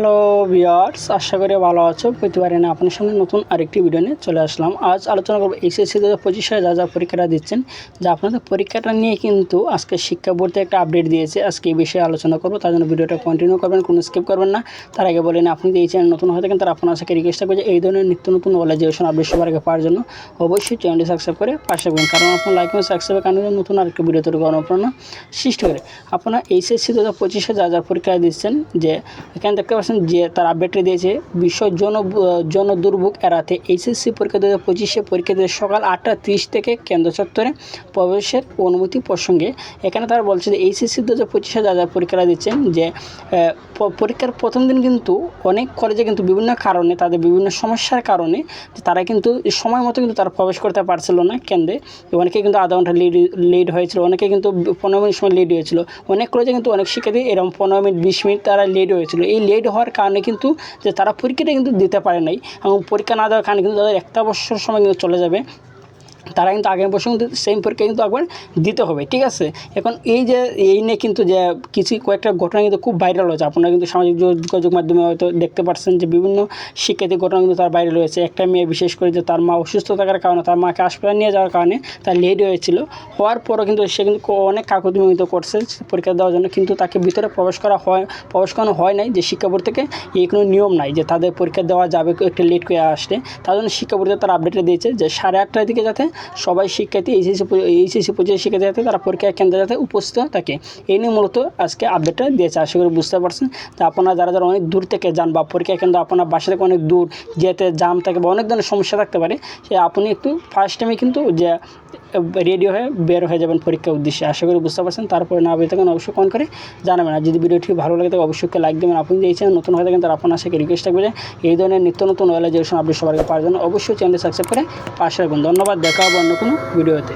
Hello viewers, আশা করি ভালো আছো। প্রতিবারে না আপনার সামনে নতুন আরেকটি ভিডিও নিয়ে চলে আসলাম। আজ আলোচনা করব এইচএসসি 2025 যা যা পরীক্ষাটা দিচ্ছেন, যা আপনাদের পরীক্ষাটা নিয়ে কিন্তু আজকে শিক্ষা বোর্ড থেকে একটা আপডেট দিয়েছে। আজকে এই বিষয়ে আলোচনা করব, তার জন্য ভিডিওটা কন্টিনিউ করবেন, কোনো স্কিপ করবেন না। তার আগে বলেন, আপনি যদি এই চ্যানেল নতুন হয়ে থাকেন তার আপনার আশাকে রিকোয়েস্ট করবে যে এই ধরনের নিত্য নতুন নলেজ এডুকেশন আপডেট সবার আগে পাওয়ার জন্য অবশ্যই চ্যানেলটি সাবস্ক্রাইব করে পাশে থাকবেন, কারণ আপনার লাইক এবং সাবস্ক্রাইবের কারণে নতুন আরেকটি ভিডিও তৈরি করার জন্য সৃষ্টি করে আপনারা এইচএসসি 2025 যা যা পরীক্ষা দিচ্ছেন, যে এখানে দেখতে পাচ্ছেন যে তার আপডেটটি দিয়েছে বিশ্ব জন দুর্ভোগ এড়াতে এইচএসসি পরীক্ষা 2025 পরীক্ষার্থীদের সকাল 8:30 থেকে কেন্দ্র চত্বরে প্রবেশের অনুমতি প্রসঙ্গে এখানে তারা বলছে যে এইচএসসি 2025 যা যা পরীক্ষাটা দিচ্ছেন, যে পরীক্ষার প্রথম দিন কিন্তু অনেক কলেজে কিন্তু বিভিন্ন কারণে, তাদের বিভিন্ন সমস্যার কারণে তারা কিন্তু সময় মতো কিন্তু তারা প্রবেশ করতে পারছিল না কেন্দ্রে। অনেকে কিন্তু আধা ঘন্টা লেট হয়েছিল, অনেকে কিন্তু 15 মিনিট সময় লেট হয়েছিল। অনেক কলেজে কিন্তু অনেক শিক্ষার্থী এরকম 15 মিনিট 20 মিনিট তারা লেট হয়েছিল। এই লেট হওয়ার কারণে কিন্তু যে তারা পরীক্ষাটা কিন্তু দিতে পারে নাই, এবং পরীক্ষা না দেওয়ার কারণে কিন্তু তাদের একটা বছর সময় কিন্তু চলে যাবে। তারা কিন্তু আগের বছর কিন্তু সেম পরীক্ষা কিন্তু একবার দিতে হবে, ঠিক আছে। এখন এই নিয়ে কিন্তু যে কয়েকটা ঘটনা কিন্তু খুব ভাইরাল হয়েছে। আপনারা কিন্তু সামাজিক যোগাযোগ মাধ্যমে হয়তো দেখতে পাচ্ছেন যে বিভিন্ন শিক্ষার্থী ঘটনা কিন্তু তার ভাইরাল হয়েছে। একটা মেয়ে বিশেষ করে যে তার মা অসুস্থ থাকার কারণে, তার মাকে হাসপাতালে নিয়ে যাওয়ার কারণে তার লেট হয়েছিল। হওয়ার পরও কিন্তু সে কিন্তু অনেক কাকতামীয়তা করছে পরীক্ষা দেওয়ার জন্য, কিন্তু তাকে ভিতরে প্রবেশ করানো হয় নাই। যে শিক্ষা বোর্ড থেকে এই কোনো নিয়ম নাই যে তাদের পরীক্ষা দেওয়া যাবে একটু লেট করে আসলে। তার জন্য শিক্ষা বোর্ডে তার আপডেটে দিয়েছে যে 8:30টার দিকে যাতে সবাই শিক্ষার্থী এইচএসসি 25 শিক্ষার্থী যাতে তারা পরীক্ষা কেন্দ্রে যাতে উপস্থিত থাকে, এই নিয়ে মূলত আজকে আপডেটটা দিয়েছে। আশা করি বুঝতে পারছেন যে আপনারা যারা অনেক দূর থেকে যান বা পরীক্ষা কেন্দ্র আপনার বাসা থেকে অনেক দূর যেতে জাম থাকে বা অনেক ধরনের সমস্যা থাকতে পারে, সে আপনি একটু ফার্স্ট টাইমে কিন্তু যে রেডি হয়ে বের হয়ে যাবেন পরীক্ষার উদ্দেশ্যে। আশা করি বুঝতে পারছেন। তারপরে না বের থাকেন অবশ্যই কমেন্ট করে জানাবেন। আর যদি ভিডিওটি ভালো লাগে তাহলে অবশ্যই লাইক দেবেন। আপনি যদি এই চ্যানেল নতুন হয়ে থাকেন তার আপনার আশাকে রিকোয়েস্ট থাকবে যে এই ধরনের নিত্য নতুন নলেজ এডুকেশন আপডেট সবার আগে পাওয়ার জন্য অবশ্যই চ্যানেলটি সাবস্ক্রাইব করে পাশে রাখবেন। ধন্যবাদ, দেখা হবে অন্য কোনো ভিডিওতে।